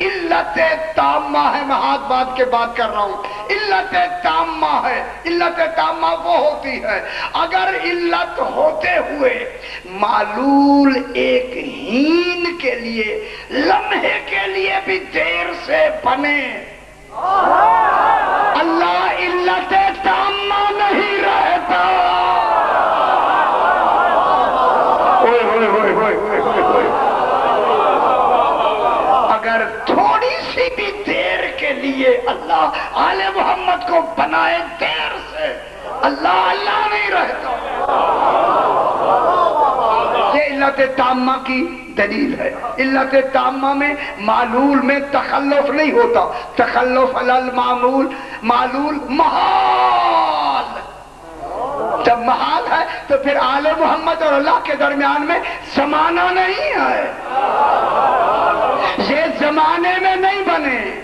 علت تامہ ہے، میں ہاتھ باندھ کے بات کر رہا ہوں، علت تامہ ہے۔ علت تامہ وہ ہوتی ہے اگر علت ہوتے ہوئے معلول ایک ہین کے لیے، لمحے کے لیے بھی دیر سے بنے، اللہ علت تامہ نہیں رہتا۔ اگر تھوڑی سی بھی دیر کے لیے اللہ آل محمد کو بنائے دیر سے، اللہ نہیں رہتا۔ یہ علت تامہ کی دلیل ہے۔ علت تامہ میں معلول میں تخلف نہیں ہوتا، تخلف علی المعمول، معلول محال۔ جب محال ہے تو پھر آل محمد اور اللہ کے درمیان میں زمانہ نہیں ہے، یہ زمانے میں نہیں بنے۔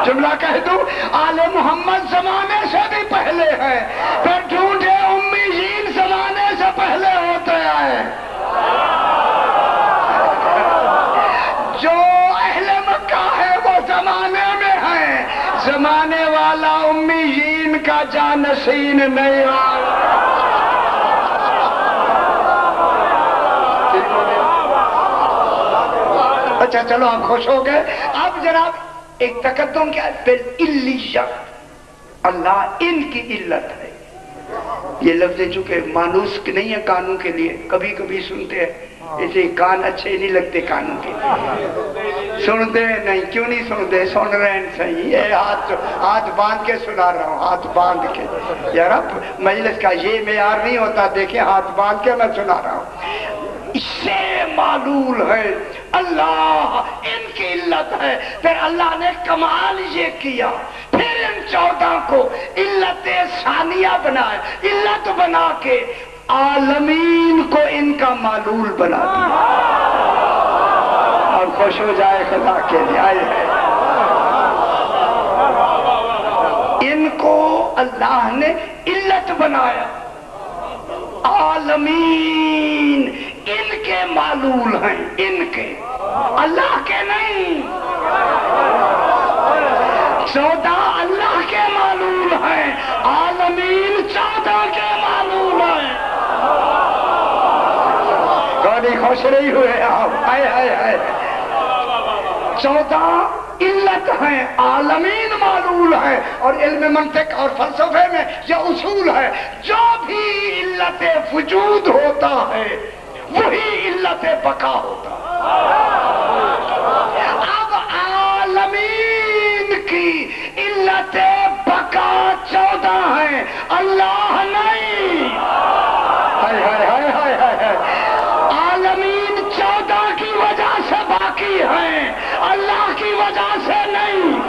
جملہ کہہ دوں، آل محمد زمانے سے بھی پہلے ہے، پھر جھوٹے امیین زمانے سے پہلے ہوتے ہیں۔ جو اہل مکہ ہے وہ زمانے میں ہے، زمانے والا امیین کا جانشین نہیں ہے۔ اچھا چلو آپ خوش ہو گئے۔ اب جناب ایک تقدم کیا ہے؟ بالعلیت، اللہ ان کی علت ہے۔ یہ لفظ چونکہ مانوس نہیں ہے کانوں کے لیے، کبھی کبھی سنتے ہیں، اسے کان اچھے نہیں لگتے کانوں کے، سنتے نہیں، کیوں نہیں سنتے؟ سن رہے ہیں صحیح، یہ ہاتھ باندھ کے سنا رہا ہوں، ہاتھ باندھ کے۔ یار اب مجلس کا یہ معیار نہیں ہوتا، دیکھیں ہاتھ باندھ کے میں سنا رہا ہوں۔ اس سے معلول ہے، اللہ ان کی علت ہے۔ پھر اللہ نے کمال یہ کیا، پھر ان 14 کو علت ثانیہ بنایا، علت بنا کے عالمین کو ان کا معلول بنا دیا۔ اور خوش ہو جائے خدا کے لیے، آئے ہے ان کو اللہ نے علت بنایا، عالمین ان کے معلول ہیں، ان کے، اللہ کے نہیں۔ 14 اللہ کے معلول ہیں، عالمین 14 کے معلول ہیں۔ کوئی خوش نہیں ہوئے آپ؟ آئے آئے آئے 14 علت ہیں، عالمین معلول ہے۔ اور علم منطق اور فلسفے میں یہ اصول ہے، جو بھی علت وجود ہوتا ہے وہی علت بقا ہوتا ہے۔ اب عالمین کی علت بقا 14 ہیں، اللہ نہیں۔ ہائے ہائے ہائے ہائے ہائے، عالمین 14 کی وجہ سے باقی ہیں، اللہ کی وجہ سے نہیں۔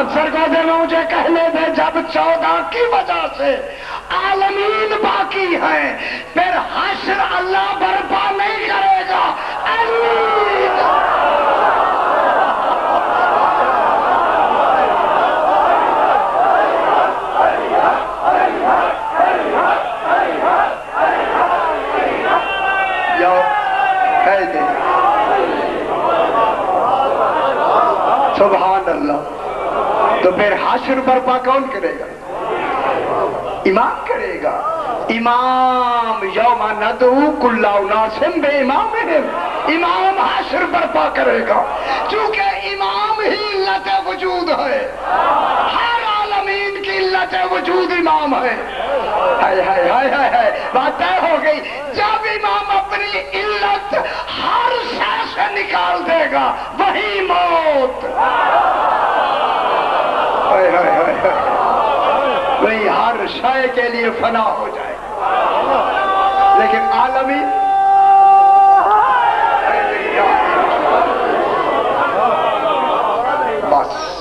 اکثر کو دے میں مجھے کہنے دے، جب 14 کی وجہ سے عالمین باقی ہیں، پھر حشر اللہ برپا نہیں کرے گا۔ سبحان اللہ۔ تو پھر حشر برپا کون کرے گا؟ امام کرے گا۔ امام یوم ندعو کل اناس بامامہم، امام حشر برپا کرے گا، چونکہ امام ہی علت وجود ہے، ہر عالمین کی علت وجود امام ہے۔ ہائے ہائے ہائے ہائے ہائے، بات طے ہو گئی۔ جب امام اپنی علت ہر شے سے نکال دے گا وہی موت، ہائے ہائے ہائے ہائے، وہی ہر شے کے لیے فنا ہو جائے۔ لیکن عالمی بس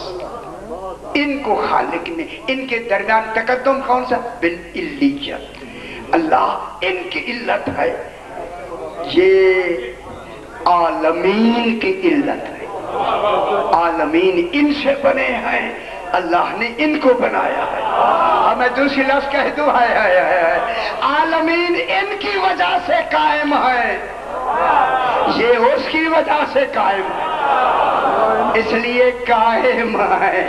ان کو خالق نے، ان کے درمیان تقدم کون سا؟ بالعلیت، اللہ ان کی علت ہے، یہ عالمین کی علت ہے۔ عالمین ان سے بنے ہیں، اللہ نے ان کو بنایا ہے۔ اب میں دوسری لفظ کہہ دوں، ہے عالمین ان کی وجہ سے قائم ہے، یہ اس کی وجہ سے قائم ہے۔ اس لیے قائم ہے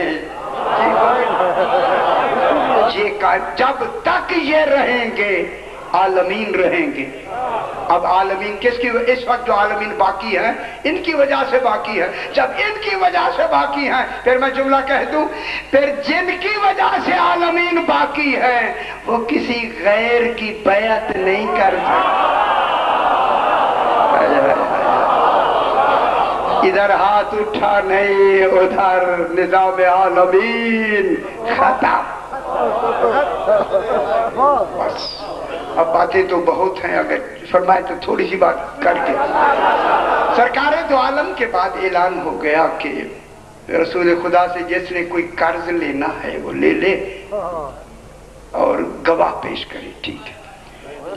یہ قائم، جب تک یہ رہیں گے عالمین رہیں گے۔ اب عالمین کس کی؟ اس وقت جو عالمین باقی ہیں ان کی وجہ سے باقی ہے۔ جب ان کی وجہ سے باقی ہیں، پھر میں جملہ کہہ دوں، پھر جن کی وجہ سے عالمین باقی ہیں وہ کسی غیر کی بیعت نہیں کر سکتے۔ ادھر ہاتھ اٹھا نہیں، ادھر نظام عالمین ختم۔ بس اب باتیں تو بہت ہیں، اگر فرمائے تو تھوڑی سی بات کر کے۔ سرکار دو عالم کے بعد اعلان ہو گیا کہ رسول خدا سے جس نے کوئی قرض لینا ہے وہ لے لے اور گواہ پیش کرے۔ ٹھیک ہے،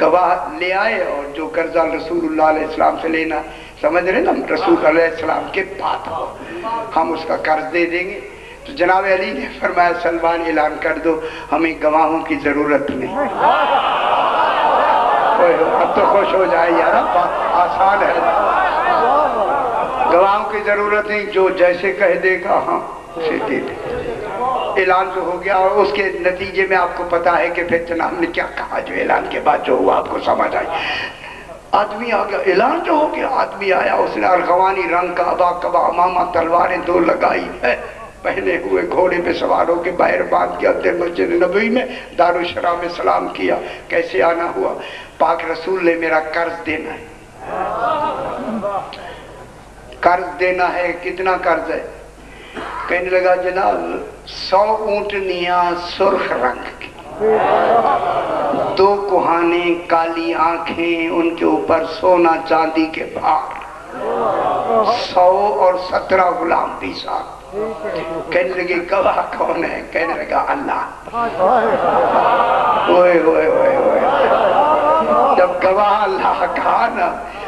گواہ لے آئے، اور جو قرضہ رسول اللہ علیہ السلام سے لینا، سمجھ رہے نا، رسول علیہ السلام کے بعد ہم اس کا قرض دے دیں گے۔ تو جناب علی نے فرمایا سلمان اعلان کر دو ہمیں گواہوں کی ضرورت نہیں۔ اب تو خوش ہو جائے یار، آسان ہے، گواہوں کی ضرورت نہیں، جو جیسے کہہ دے گا ہاں اسے دے دے۔ اعلان تو ہو گیا، اور اس کے نتیجے میں آپ کو پتا ہے کہ پھر جناب نے کیا کہا، جو اعلان کے بعد جو ہوا آپ کو سمجھ آئی۔ آدمی آ گیا، اعلان جو ہو گیا، آدمی آیا، اس نے ارغوانی رنگ کا ابا کبا امامہ تلواریں دو لگائی ہے، پہنے ہوئے گھوڑے پہ سوار ہو کے باہر باندھ کے اندر مسجد نبوی میں دارالشرا میں سلام کیا۔ کیسے آنا ہوا؟ پاک رسول نے میرا قرض دینا ہے، قرض دینا ہے۔ کتنا قرض ہے؟ کہنے لگا جناب 100 اونٹنیاں سرخ رنگ کی، 2 کوہانے کالی آنکھیں، ان کے اوپر سونا چاندی کے بھار، 100 اور 17 غلام بھی ساتھ۔ کہنے لگے گواہ کون ہے؟ کہنے لگا اللہ۔ اوئے اوئے اوئے اوئے، جب گواہ اللہ کہا نا،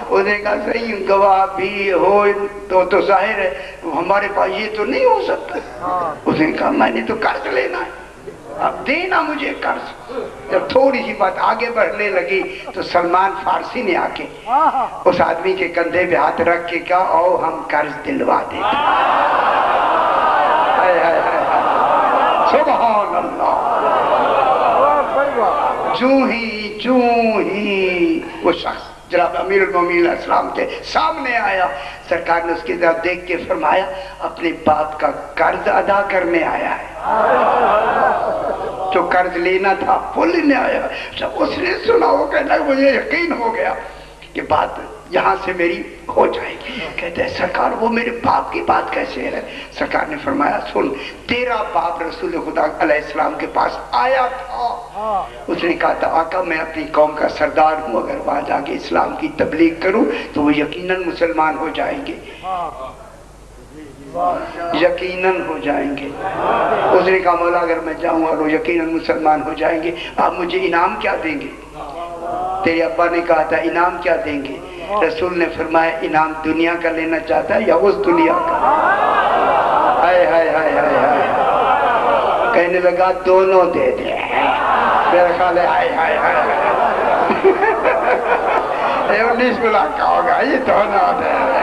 اس نے کہا صحیح گواہ بھی ہو تو ظاہر ہے ہمارے پاس یہ تو نہیں ہو سکتا۔ اس نے کہا میں نے تو قرض لینا ہے، اب دینا مجھے قرض۔ جب تھوڑی سی بات آگے بڑھنے لگی تو سلمان فارسی نے آ کے اس آدمی کے کندھے پہ ہاتھ رکھ کے کہا او ہم قرض دلوا دیں۔ سبحان اللہ۔ چوں ہی وہ شخص جناب امیر المومنین علیہ السلام کے سامنے آیا، سرکار نے اس کی طرف دیکھ کے فرمایا اپنے باپ کا قرض ادا کرنے آیا ہے، جو قرض لینا تھا وہ لینے آیا۔ جب اس نے سنا وہ کہنا مجھے یقین ہو گیا کہ بات یہاں سے میری ہو جائے گی۔ کہتے ہیں سرکار وہ میرے باپ کی بات کیسے ہے؟ سرکار نے فرمایا سن، تیرا باپ رسول خدا علیہ السلام کے پاس آیا تھا، اس نے کہا تھا آقا میں اپنی قوم کا سردار ہوں، اگر وہاں جا کے اسلام کی تبلیغ کروں تو وہ یقیناً مسلمان ہو جائیں گے، یقیناً ہو جائیں گے۔ اس نے کہا مولا اگر میں جاؤں اور وہ یقیناً مسلمان ہو جائیں گے آپ مجھے انعام کیا دیں گے؟ تیرے ابا نے کہا تھا انعام کیا دیں گے؟ رسول نے فرمایا انعام دنیا کا لینا چاہتا ہے یا اس دنیا کا؟ ہائے ہائے ہائے ہائے ہائے، کہنے لگا دونوں دے دے۔ میرا خیال ہے ہائے ہائے ہائے 19 لاکھ کا ہوگا یہ دونوں دے دے۔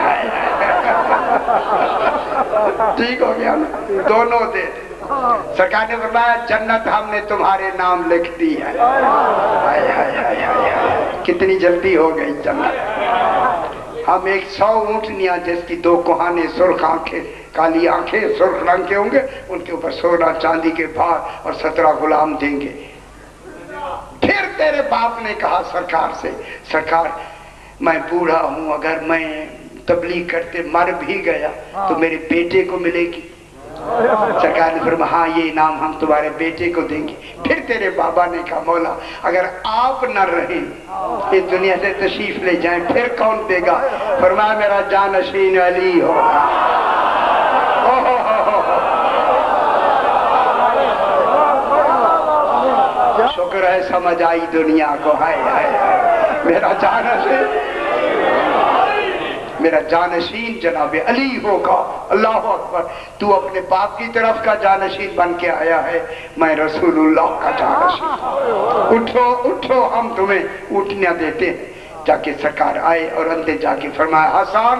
ٹھیک ہو گیا نا، دونوں دے دے۔ سرکار نے فرمایا جنت ہم نے تمہارے نام لکھ دی ہے۔ ہائے ہائے ہائے ہائے، کتنی جلدی ہو گئی جنت۔ ہم 100 اونٹنیاں جس کی 2 کوہانے سرخ آنکھیں کالی آنکھیں سرخ رنگ کے ہوں گے، ان کے اوپر سونا چاندی کے بھار اور 17 غلام دیں گے۔ پھر تیرے باپ نے کہا سرکار سے سرکار میں بوڑھا ہوں، اگر میں تبلیغ کرتے مر بھی گیا تو میرے بیٹے کو ملے گی؟ سرکار نے فرمایا ہاں یہ انعام ہم تمہارے بیٹے کو دیں گے۔ پھر تیرے بابا نے کہا مولا اگر آپ نہ رہیں اس دنیا سے تشریف لے جائیں پھر کون دے گا؟ فرمایا میرا جانشین علی ہوگا۔ شکر ہے سمجھ آئی دنیا کو، ہائے ہائے میرا جانشین جناب علی ہوگا۔ اللہ اکبر، تو اپنے باپ کی طرف کا جانشین بن کے آیا ہے، میں رسول اللہ کا جانشین۔ اٹھو اٹھو ہم تمہیں اونٹنیاں دیتے ہیں۔ جا کے سرکار آئے اور اندر جا کے فرمایا حسن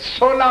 16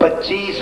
25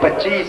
25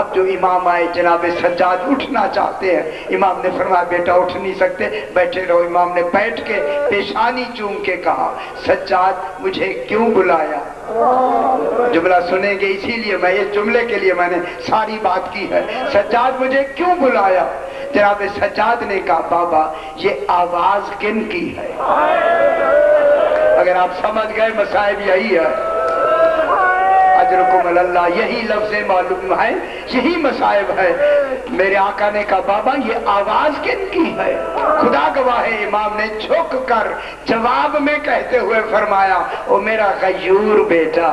اب جو امام آئے جناب سجاد اٹھنا چاہتے ہیں، امام نے فرمایا بیٹا اٹھ نہیں سکتے، بیٹھے رہو۔ امام نے بیٹھ کے پیشانی چوم کے کہا سجاد مجھے کیوں بلایا؟ جملہ سنیں گے، اسی لیے میں اس جملے کے لیے میں نے ساری بات کی ہے، سجاد مجھے کیوں بلایا؟ جناب سجاد نے کہا بابا یہ آواز کن کی ہے؟ اگر آپ سمجھ گئے مصائب یہی ہے، اجرکم اللہ، یہی لفظ معلوم ہے، یہی مصائب ہے۔ میرے آقا نے کہا بابا یہ آواز کن کی ہے؟ خدا گواہ ہے امام نے جھک کر جواب میں کہتے ہوئے فرمایا او میرا غیور بیٹا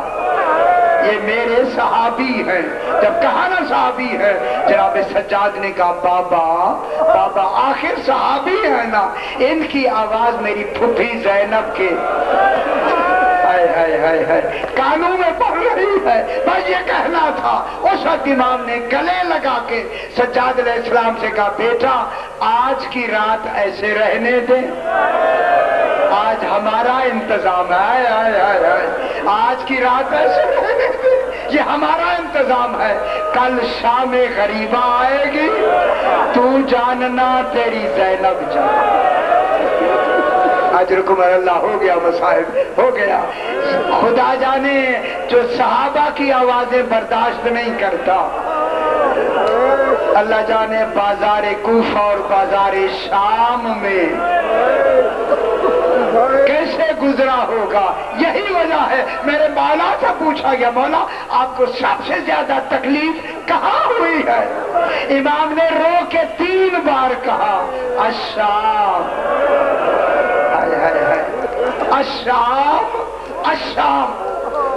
یہ میرے صحابی ہیں۔ جب کہا نا صحابی ہے، جناب سجاد نے کہا بابا آخر صحابی ہے نا، ان کی آواز میری پھوپھی زینب کے کانوں میں پڑ رہی ہے، بس یہ کہنا تھا۔ اس وقت امام نے گلے لگا کے سجاد علیہ السلام سے کہا بیٹا آج کی رات ایسے رہنے دیں، آج ہمارا انتظام ہے، آج کی رات ایسے رہنے دیں، یہ ہمارا انتظام ہے، کل شام غریبہ آئے گی تو جاننا تیری زینب جان۔ اجرکم اللہ، ہو گیا مصائب، ہو گیا۔ خدا جانے جو صحابہ کی آوازیں برداشت نہیں کرتا، اللہ جانے بازار کوفہ اور بازار شام میں کیسے گزرا ہوگا۔ یہی وجہ ہے میرے مولا سے پوچھا گیا مولا آپ کو سب سے زیادہ تکلیف کہاں ہوئی ہے؟ امام نے رو کے 3 بار کہا الشام، الشام، الشام۔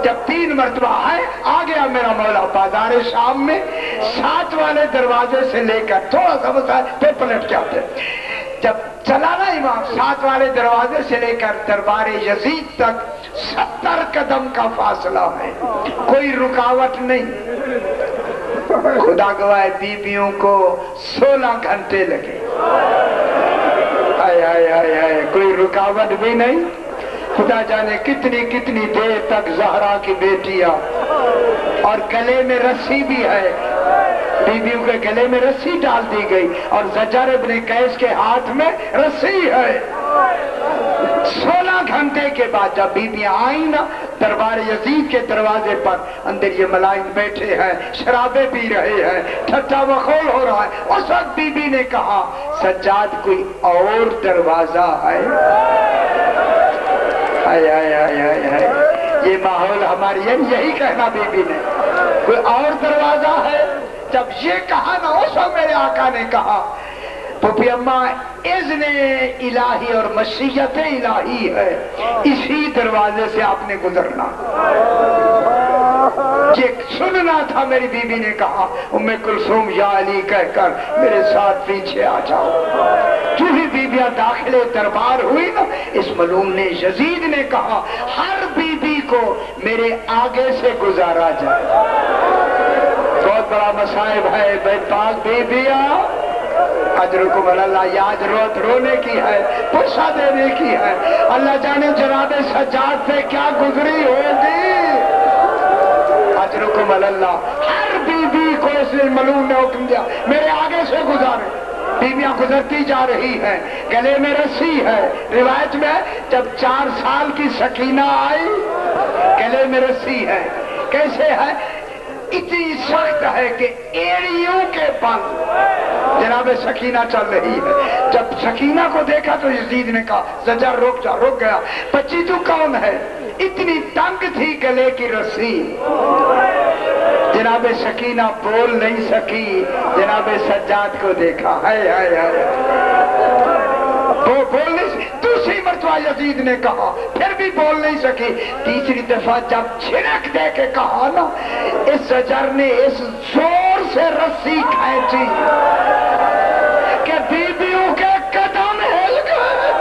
جب 3 مرتبہ ہے آ گیا میرا مولا بازار شام میں، 7 والے دروازے سے لے کر تھوڑا سا بتا پھر پلٹ جاتے، جب چلا نا امام 7 والے دروازے سے لے کر دربار یزید تک 70 قدم کا فاصلہ ہے، کوئی رکاوٹ نہیں۔ خدا گواہ بیویوں کو 16 گھنٹے لگے، کوئی رکاوٹ بھی نہیں۔ خدا جانے کتنی دیر تک زہرا کی بیٹیاں، اور گلے میں رسی بھی ہے، بیویوں کے گلے میں رسی ڈال دی گئی، اور زجر ابن قیس کے ہاتھ میں رسی ہے۔ 16 گھنٹے کے بعد جب بیویاں آئیں نا دربار یزید کے دروازے پر، اندر یہ ملائک بیٹھے ہیں، شرابیں پی رہے ہیں، ٹھٹا مخول ہو رہا ہے۔ اس وقت بی بی نے کہا سجاد کوئی اور دروازہ ہے؟ یہ ماحول ہماری یہی کہنا بی بی نے، کوئی اور دروازہ ہے؟ جب یہ کہا نا اس وقت میرے آقا نے کہا پھوپھی اماں اذن الہی اور مشیت الہی ہے، اسی دروازے سے آپ نے گزرنا، یہ سننا تھا۔ میری بیوی نے کہا ام کلثوم یا علی کہہ کر میرے ساتھ پیچھے آ جاؤ۔ جو ہی بیویاں داخلے دربار ہوئی نا، اس ملعون نے یزید نے کہا ہر بیوی کو میرے آگے سے گزارا جائے۔ بہت بڑا مصائب ہے بے پاک بیویاں، اجرکم اللہ، یاد رونے کی ہے، پرسہ دینے کی ہے۔ اللہ جانے جناب سجاد سے کیا گزری ہوگی۔ اجرکم اللہ، ہر بیوی کو اس ملعون نے حکم دیا میرے آگے سے گزارے۔ بیویاں گزرتی جا رہی ہیں، گلے میں رسی ہے۔ روایت میں جب 4 سال کی سکینہ آئی، گلے میں رسی ہے، کیسے ہے؟ اتنی سخت ہے کہ ایڑیوں کے بل جناب سکینہ چل رہی ہے۔ جب سکینہ کو دیکھا تو یزید نے کہا زجر رک جا، رک گیا، بچی تو کون ہے؟ اتنی تنگ تھی گلے کی رسی، جناب سکینہ بول نہیں سکی۔ جناب سجاد کو دیکھا، وہ بول نہیں سکی۔ دوسری مرتبہ یزید نے کہا، پھر بھی بول نہیں سکی۔ تیسری دفعہ جب چھڑک دے کے کہا نا، اس زجر نے اس زور سے رسی کھینچی کہ بیویوں کے قدم ہل گئے۔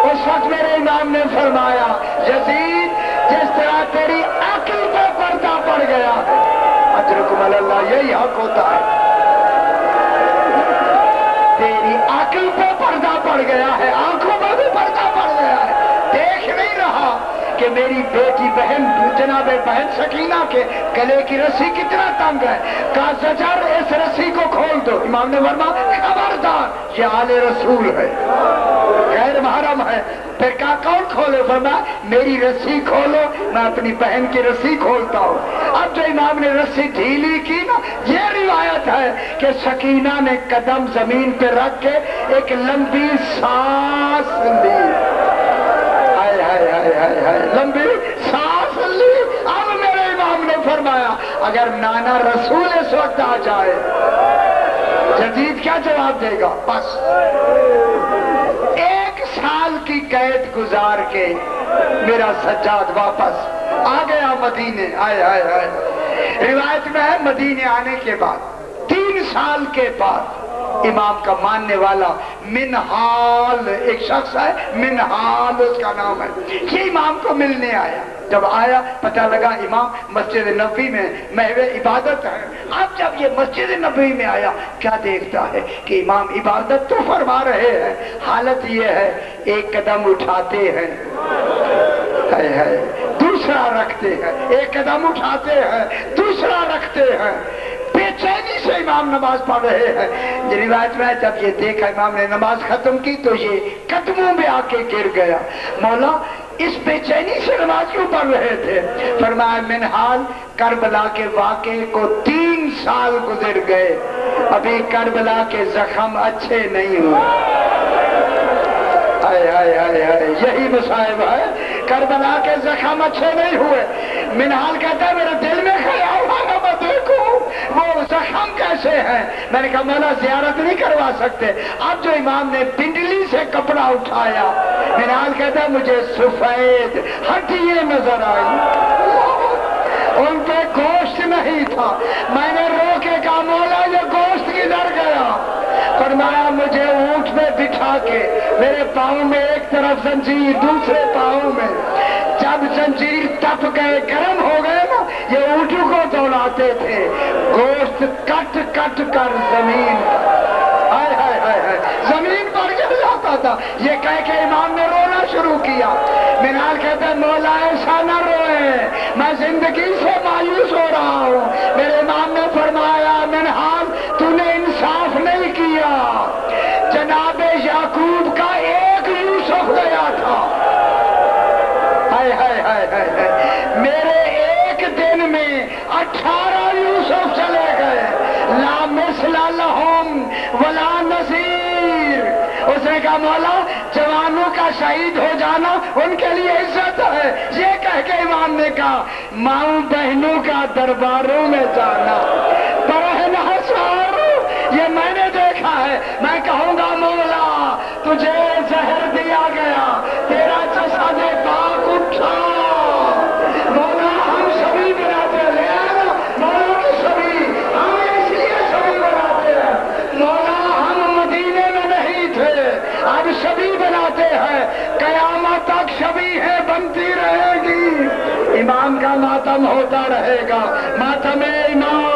اس وقت میرے امام نے فرمایا یزید جس طرح تیری عقل پہ پردہ پڑ گیا ہے، اجرکم اللہ، یہی حق ہوتا ہے، تیری عقل پہ پردہ پڑ گیا ہے، آنکھوں پہ بھی پردہ پڑ گیا ہے، دیکھ نہیں رہا کہ کہ میری بیٹی بہن جناب بہن سکینہ کے گلے کی رسی کتنا تنگ ہے، کہا زجر اس رسی کو کھول دو۔ امام نے فرمایا خبردار یہ آل رسول ہے، غیر محرم ہے۔ پھر کہا کون کھولے؟ فرمایا میری رسی کھولو، میں اپنی بہن کی رسی کھولتا ہوں۔ اب جو امام نے رسی ڈھیلی کی نا، یہ روایت ہے کہ سکینہ نے قدم زمین پہ رکھ کے ایک لمبی سانس لی، ہائے ہائے ہائے ہائے ہائے، لمبی سانس لی۔ اب میرے امام نے فرمایا اگر نانا رسول اس وقت آ جائے جدید کیا جواب دے گا؟ بس 1 سال کی قید گزار کے میرا سجاد واپس آ گیا مدینے۔ آئے آئے آئے، روایت میں ہے مدینے آنے کے بعد 3 سال کے بعد امام کا ماننے والا منحال ایک شخص ہے، منحال اس کا نام ہے، یہ امام کو ملنے آیا۔ جب آیا پتہ لگا امام مسجد نبوی میں محو عبادت ہے۔ اب جب یہ مسجد نبوی میں آیا کیا دیکھتا ہے کہ امام عبادت تو فرما رہے ہیں، حالت یہ ہے ایک قدم اٹھاتے ہیں دوسرا رکھتے ہیں، ایک قدم اٹھاتے ہیں دوسرا رکھتے ہیں، بے چینی سے امام نماز پڑھ رہے ہیں۔ روایت میں جب یہ دیکھا امام نے نماز ختم کی تو یہ قدموں میں آ کے گر گیا، مولا اس بے چینی سے نماز کیوں پڑھ رہے تھے؟ فرمایا منحال کربلا کے واقعے کو 3 سال گزر گئے، ابھی کربلا کے زخم اچھے نہیں ہوئے۔ ہائے ہائے ہائے ہائے، یہی مصائب ہے، کربلا کے زخم اچھے نہیں ہوئے۔ منحال کہتا ہے میرے دل میں خیال آیا میں دیکھوں وہ زخم کیسے ہیں۔ میں نے کہا مولا زیارت نہیں کروا سکتے۔ اب جو امام نے پنڈلی سے کپڑا اٹھایا، منحال کہتا ہے مجھے سفید ہڈیاں نظر آئی، ان پہ گوشت نہیں تھا۔ میں نے رو کے کہا مولا یہ گوشت کدھر گیا؟ فرمایا مجھے اونٹ میں بٹھا کے میرے پاؤں میں ایک طرف زنجیر دوسرے پاؤں میں، جب زنجیر تپ گئے گرم ہو گئے نا یہ اونٹوں کو دوڑاتے تھے، گوشت کٹ کٹ کر زمین ہائے ہائے ہائے ہائے زمین پر گر جاتا تھا۔ یہ کہہ کے امام نے رونا شروع کیا۔ منحال کہتا ہے مولا ایسا نہ روئے، میں زندگی سے مایوس ہو رہا ہوں۔ میرے امام نے فرمایا منحال تو نے انصاف نہیں کیا، جناب یعقوب کا ایک یوسف گیا تھا، ہائے ہائے ہائے ہائے، میرے ایک دن میں 18 یوسف چلے گئے، لا مثل لہم ولا نذیر۔ اس نے کہا مولا جوانوں کا شہید ہو جانا ان کے لیے عزت ہے۔ یہ کہہ کے امام نے کہا ماؤں بہنوں کا درباروں میں جانا برہنہ سار، یہ میں نے دیکھا ہے۔ میں کہوں گا مولا تجھے زہر دیا گیا، تیرا جسد پاک اٹھا، مولا ہم سبھی بناتے ہیں، مولا کی سبھی ہم اس لیے سبھی بناتے ہیں، مولا ہم مدینے میں نہیں تھے اب سبھی بناتے ہیں، قیامت تک سبھی ہے بنتی رہے گی، امام کا ماتم ہوتا رہے گا، ماتم امام۔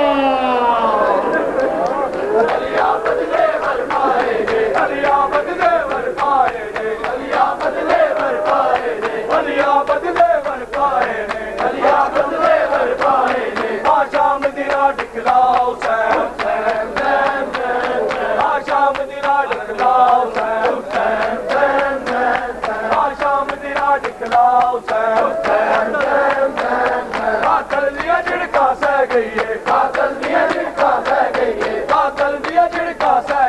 قاتل دیا جھڑکا سہ گئی ہے، قاتل دیا جھڑکا سہ